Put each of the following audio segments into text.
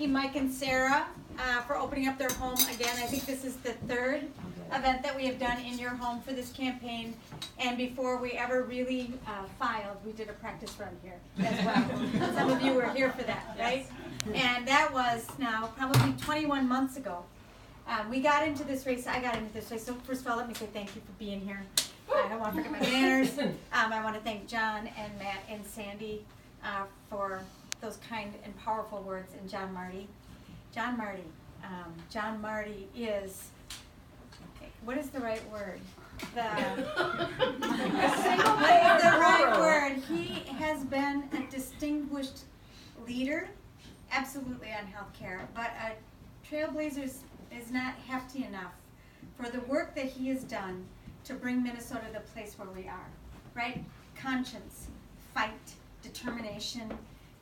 Mike and Sarah for opening up their home again. I think this is the third event that we have done in your home for this campaign. And before we ever really filed, we did a practice run here as well. Some of you were here for that, right? And that was now probably 21 months ago. We got into this race, I got into this race. So first of all, let me say thank you for being here. I don't want to forget my manners. I want to thank John and Matt and Sandy for those kind and powerful words, and John Marty. John Marty is, what is the right word? What is the right word? He has been a distinguished leader, absolutely on healthcare, but a trailblazer is not hefty enough for the work that he has done to bring Minnesota the place where we are, right? Conscience, fight, determination,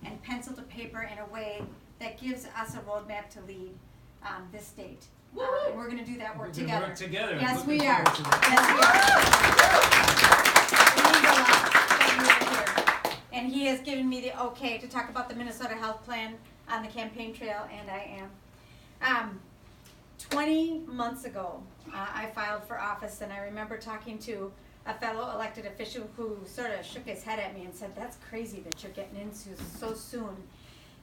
and pencil to paper in a way that gives us a roadmap to lead this state. And we're going to do that work together. Yes, we are. And he has given me the okay to talk about the Minnesota Health Plan on the campaign trail, and I am. 20 months ago, I filed for office, and I remember talking to a fellow elected official who sort of shook his head at me and said, "That's crazy that you're getting into so soon."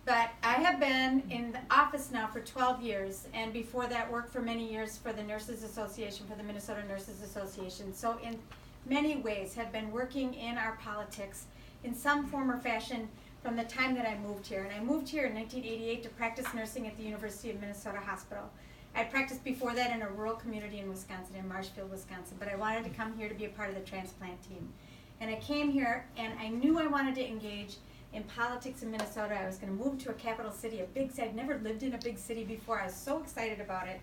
But I have been in the office now for 12 years, and before that worked for many years for the Nurses Association, for the Minnesota Nurses Association. So in many ways have been working in our politics in some form or fashion from the time that I moved here. And I moved here in 1988 to practice nursing at the University of Minnesota Hospital. I practiced before that in a rural community in Wisconsin, in Marshfield, Wisconsin, but I wanted to come here to be a part of the transplant team. And I came here, and I knew I wanted to engage in politics in Minnesota. I was going to move to a capital city, a big city. I'd never lived in a big city before. I was so excited about it.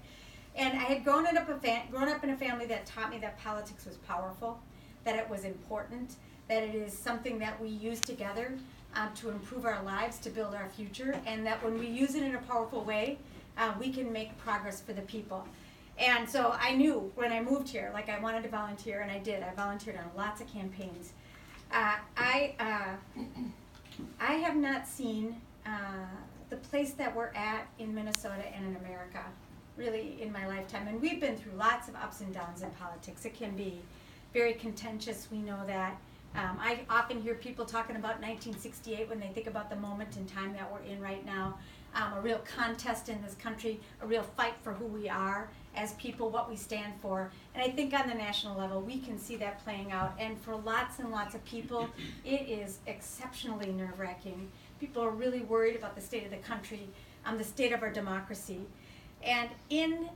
And I had grown up in a family that taught me that politics was powerful, that it was important, that it is something that we use together to improve our lives, to build our future, and that when we use it in a powerful way, we can make progress for the people. And so I knew when I moved here, like I wanted to volunteer, and I did. I volunteered on lots of campaigns. I have not seen the place that we're at in Minnesota and in America really in my lifetime. And we've been through lots of ups and downs in politics. It can be very contentious, we know that. I often hear people talking about 1968 when they think about the moment in time that we're in right now. A real contest in this country, a real fight for who we are as people, what we stand for. And I think on the national level, we can see that playing out. And for lots and lots of people, it is exceptionally nerve-wracking. People are really worried about the state of the country, the state of our democracy. And in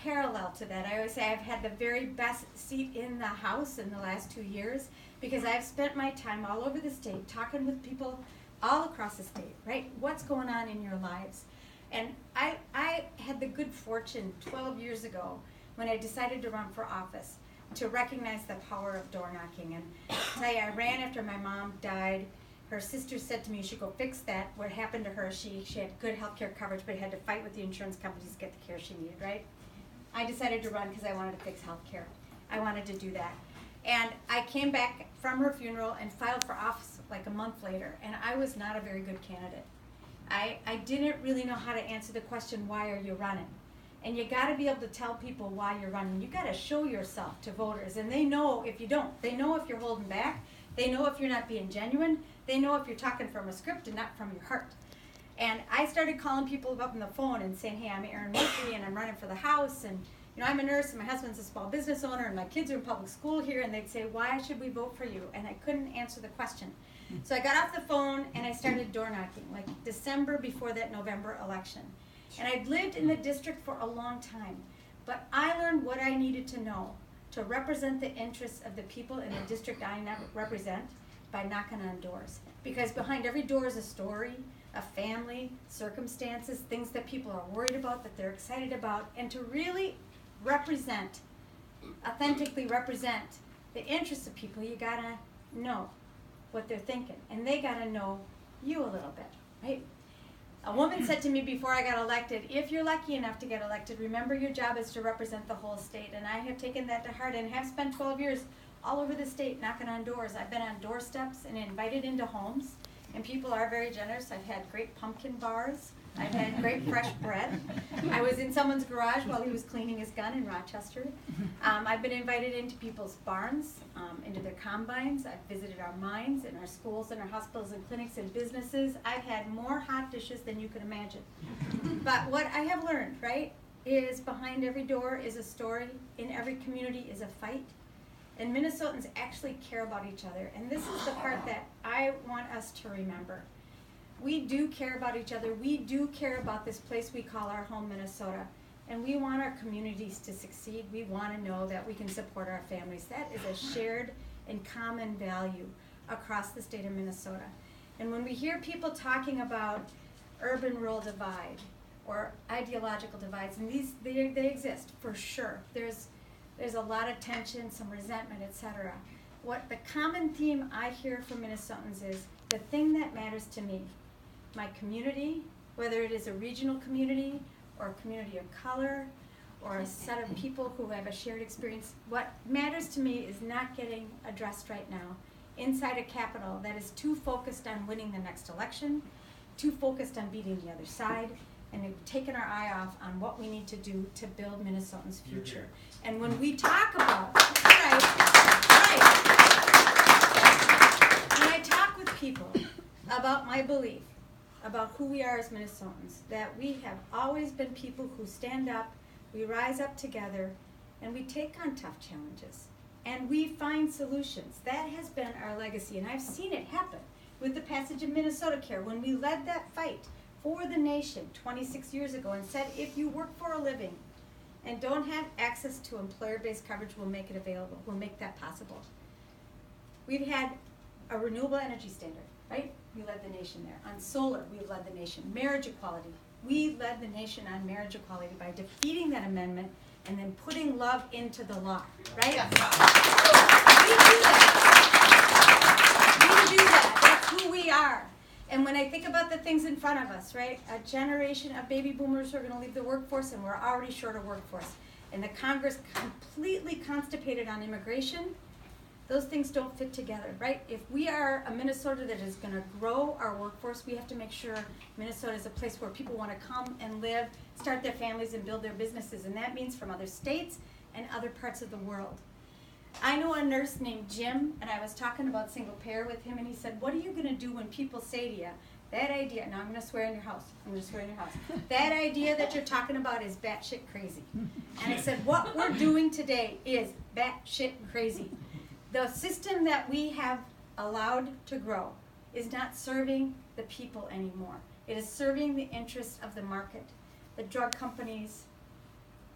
parallel to that, I always say I've had the very best seat in the House in the last 2 years because I've spent my time all over the state talking with people all across the state, right? What's going on in your lives? And I had the good fortune 12 years ago when I decided to run for office to recognize the power of door knocking. And I'll tell you, I ran after my mom died. Her sister said to me, you should go fix that. What happened to her, she had good health care coverage, but had to fight with the insurance companies to get the care she needed, right? I decided to run because I wanted to fix health care. I wanted to do that. And I came back from her funeral and filed for office like a month later, and I was not a very good candidate. I didn't really know how to answer the question, why are you running? And you got to be able to tell people why you're running. You got to show yourself to voters, and they know if you don't. They know if you're holding back. They know if you're not being genuine. They know if you're talking from a script and not from your heart. And I started calling people up on the phone and saying, hey, I'm Erin Murphy, and I'm running for the House, and I'm a nurse, and my husband's a small business owner, and my kids are in public school here, and they'd say, why should we vote for you? And I couldn't answer the question. So I got off the phone, and I started door knocking, like December before that November election. And I'd lived in the district for a long time, but I learned what I needed to know to represent the interests of the people in the district I represent by knocking on doors. Because behind every door is a story, a family, circumstances, things that people are worried about, that they're excited about, and to really represent, authentically represent the interests of people, you gotta know what they're thinking, and they gotta know you a little bit, right? A woman said to me before I got elected, if you're lucky enough to get elected, remember your job is to represent the whole state. And I have taken that to heart and have spent 12 years all over the state knocking on doors. I've been on doorsteps and invited into homes, and people are very generous. I've had great pumpkin bars I've had great fresh bread. I was in someone's garage while he was cleaning his gun in Rochester. I've been invited into people's barns, into their combines. I've visited our mines and our schools and our hospitals and clinics and businesses. I've had more hot dishes than you can imagine. But what I have learned, right, is behind every door is a story. In every community is a fight. And Minnesotans actually care about each other. And this is the part that I want us to remember. We do care about each other. We do care about this place we call our home, Minnesota. And we want our communities to succeed. We want to know that we can support our families. That is a shared and common value across the state of Minnesota. And when we hear people talking about urban-rural divide or ideological divides, and they exist for sure. There's a lot of tension, some resentment, etc. What the common theme I hear from Minnesotans is the thing that matters to me, my community, whether it is a regional community or a community of color or a set of people who have a shared experience, what matters to me is not getting addressed right now inside a capital that is too focused on winning the next election, too focused on beating the other side, and have taken our eye off on what we need to do to build Minnesotans' future. And when we talk about, right, when I talk with people about my belief, about who we are as Minnesotans, that we have always been people who stand up, we rise up together, and we take on tough challenges. And we find solutions. That has been our legacy, and I've seen it happen with the passage of Minnesota Care. When we led that fight for the nation 26 years ago and said, if you work for a living and don't have access to employer-based coverage, we'll make it available. We'll make that possible. We've had a renewable energy standard, right? We led the nation there. On solar, we led the nation. Marriage equality, we led the nation on marriage equality by defeating that amendment and then putting love into the law, right? Yes. We do that. We do that. That's who we are. And when I think about the things in front of us, right, a generation of baby boomers are going to leave the workforce, and we're already short of workforce. And the Congress completely constipated on immigration. Those things don't fit together, right? If we are a Minnesota that is going to grow our workforce, we have to make sure Minnesota is a place where people want to come and live, start their families, and build their businesses. And that means from other states and other parts of the world. I know a nurse named Jim, and I was talking about single payer with him, and he said, what are you going to do when people say to you, that idea, now I'm going to swear in your house, that idea that you're talking about is batshit crazy. And I said, what we're doing today is batshit crazy. The system that we have allowed to grow is not serving the people anymore. It is serving the interests of the market, the drug companies,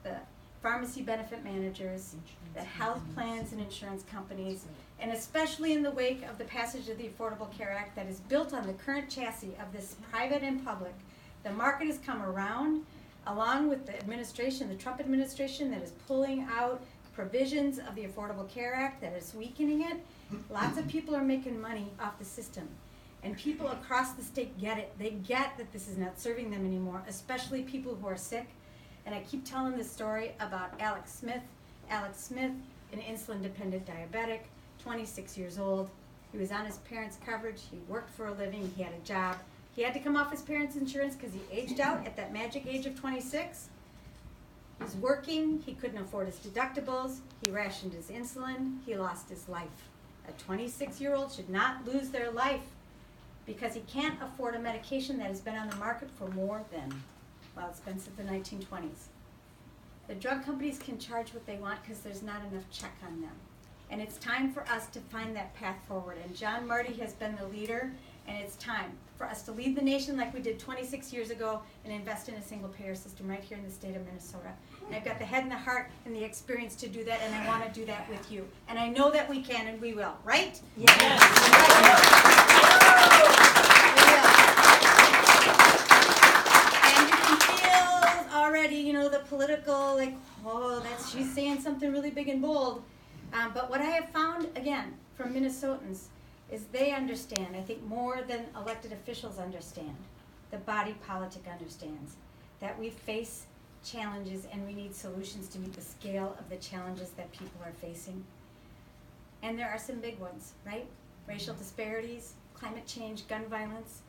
the pharmacy benefit managers, the health plans and insurance companies, and especially in the wake of the passage of the Affordable Care Act that is built on the current chassis of this private and public, the market has come around, along with the administration, the Trump administration, that is pulling out provisions of the Affordable Care Act that is weakening it. Lots of people are making money off the system. And people across the state get it. They get that this is not serving them anymore, especially people who are sick. And I keep telling this story about Alex Smith. Alex Smith, an insulin-dependent diabetic, 26 years old. He was on his parents' coverage. He worked for a living. He had a job. He had to come off his parents' insurance because he aged out at that magic age of 26. He was working. He couldn't afford his deductibles. He rationed his insulin. He lost his life. A 26-year-old should not lose their life because he can't afford a medication that has been on the market for more than, well, it's been since the 1920s. The drug companies can charge what they want because there's not enough check on them. And it's time for us to find that path forward. And John Marty has been the leader, and it's time for us to lead the nation like we did 26 years ago and invest in a single-payer system right here in the state of Minnesota. And I've got the head and the heart and the experience to do that, and I want to do that with you. And I know that we can and we will, right? Yes. And you can feel already, you know, the political, like, oh, she's saying something really big and bold. But what I have found, again, from Minnesotans is they understand, I think more than elected officials understand, the body politic understands, that we face challenges and we need solutions to meet the scale of the challenges that people are facing. And there are some big ones, right? Racial disparities, climate change, gun violence.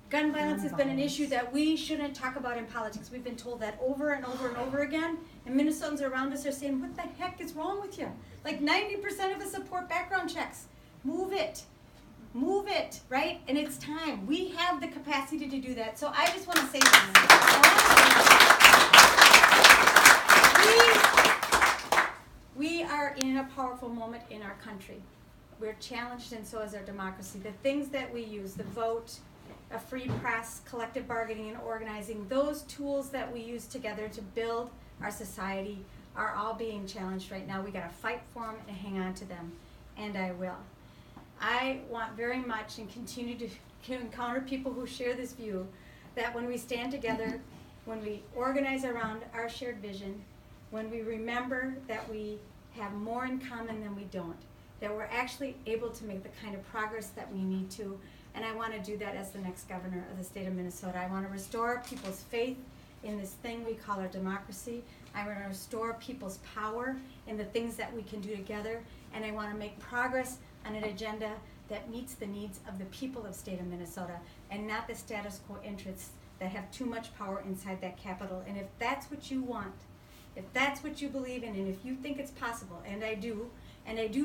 Gun violence has been an issue that we shouldn't talk about in politics. We've been told that over and over and over again, and Minnesotans around us are saying, what the heck is wrong with you? Like 90% of us support background checks. Move it, right? And it's time. We have the capacity to do that. So I just want to say this. We are in a powerful moment in our country. We're challenged, and so is our democracy. The things that we use, the vote, a free press, collective bargaining and organizing, those tools that we use together to build our society are all being challenged right now. We gotta fight for them and hang on to them, and I will. I want very much and continue to encounter people who share this view that when we stand together, when we organize around our shared vision, when we remember that we have more in common than we don't, that we're actually able to make the kind of progress that we need to. And I want to do that as the next governor of the state of Minnesota. I want to restore people's faith in this thing we call our democracy. I want to restore people's power in the things that we can do together. And I want to make progress on an agenda that meets the needs of the people of the state of Minnesota and not the status quo interests that have too much power inside that capital. And if that's what you want, if that's what you believe in, and if you think it's possible, and I do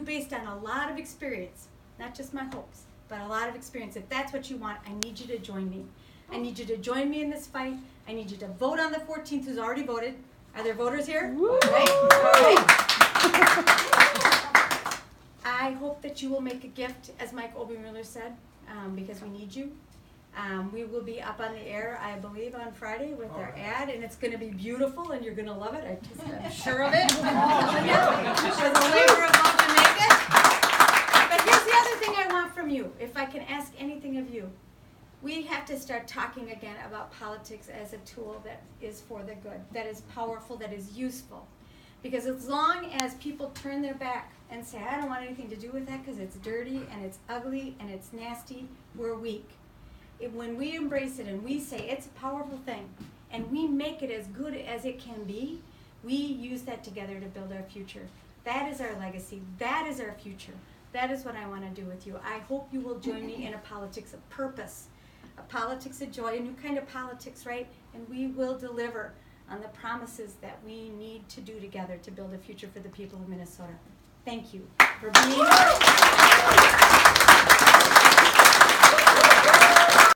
based on a lot of experience, not just my hopes, but a lot of experience. If that's what you want, I need you to join me. I need you to join me in this fight. I need you to vote on the 14th, who's already voted. Are there voters here? Right? I hope that you will make a gift, as Mike Obermuller said, because we need you. We will be up on the air, I believe, on Friday with our ad, and it's going to be beautiful, and you're going to love it. I'm sure of it. There's a way we're about to make it. But here's the other thing I want from you, if I can ask anything of you. We have to start talking again about politics as a tool that is for the good, that is powerful, that is useful. Because as long as people turn their back and say, I don't want anything to do with that because it's dirty and it's ugly and it's nasty, we're weak. When we embrace it and we say it's a powerful thing and we make it as good as it can be, we use that together to build our future. That is our legacy. That is our future. That is what I want to do with you. I hope you will join me in a politics of purpose, a politics of joy, a new kind of politics, right? And we will deliver on the promises that we need to do together to build a future for the people of Minnesota. Thank you for being here.